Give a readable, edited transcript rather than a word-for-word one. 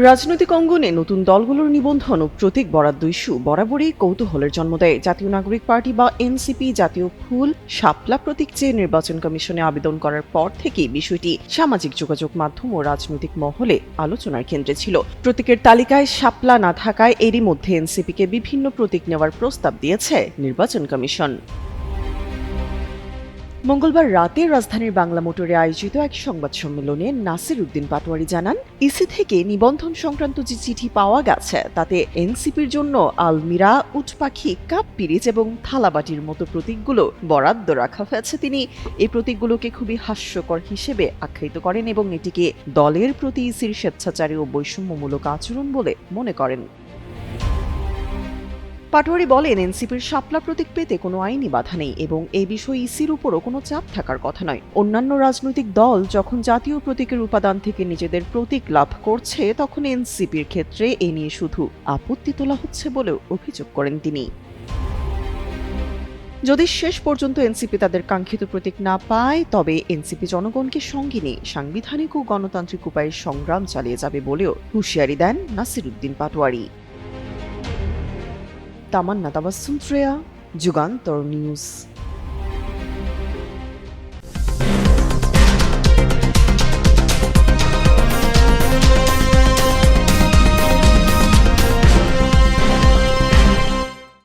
রাজনৈতিক অঙ্গনে নতুন দলগুলোর নিবন্ধন ও প্রতীক বরাদ্দ ইস্যু বরাবরই কৌতূহলের জন্ম দেয়। জাতীয় নাগরিক পার্টি বা এনসিপি জাতীয় ফুল শাপলা প্রতীক চেয়ে নির্বাচন কমিশনে আবেদন করার পর থেকেই বিষয়টি সামাজিক যোগাযোগ মাধ্যম ও রাজনৈতিক মহলে আলোচনার কেন্দ্রে ছিল। প্রতীকের তালিকায় শাপলা না থাকায় এরই মধ্যে এনসিপিকে বিভিন্ন প্রতীক নেওয়ার প্রস্তাব দিয়েছে নির্বাচন কমিশন। মঙ্গলবার রাতে রাজধানীর বাংলা মোটরে আয়োজিত এক সংবাদ সম্মেলনে নাসির উদ্দিন পাটোয়ারি জানান, ইসি থেকে নিবন্ধন সংক্রান্ত যে চিঠি পাওয়া গেছে তাতে এনসিপির জন্য আলমিরা, উটপাখি, কাপ পিরিচ এবং থালাবাটির মতো প্রতীকগুলো বরাদ্দ রাখা হয়েছে। তিনি এই প্রতীকগুলোকে খুবই হাস্যকর হিসেবে আখ্যায়িত করেন এবং এটিকে দলের প্রতি ইসির স্বেচ্ছাচারী ও বৈষম্যমূলক আচরণ বলে মনে করেন। পাটোয়ারি বলেন, এনসিপির শাপলা প্রতীক পেতে কোনো আইনি বাধা নেই এবং এই বিষয়ে ইসির উপরও কোনো চাপ থাকার কথা নয়। অন্যান্য রাজনৈতিক দল যখন জাতীয় প্রতীকের উপাদান থেকে নিজেদের প্রতীক লাভ করছে, তখন এনসিপির ক্ষেত্রে এ নিয়ে শুধু আপত্তি তোলা হচ্ছে বলেও অভিযোগ করেন তিনি। যদি শেষ পর্যন্ত এনসিপি তাদের কাঙ্ক্ষিত প্রতীক না পায়, তবে এনসিপি জনগণকে সঙ্গে নিয়ে সাংবিধানিক ও গণতান্ত্রিক উপায়ে সংগ্রাম চালিয়ে যাবে বলেও হুঁশিয়ারি দেন নাসির উদ্দিন পাটোয়ারি। তামান্না তাবাসসুম শ্রেয়া, যুগান্তর নিউজ।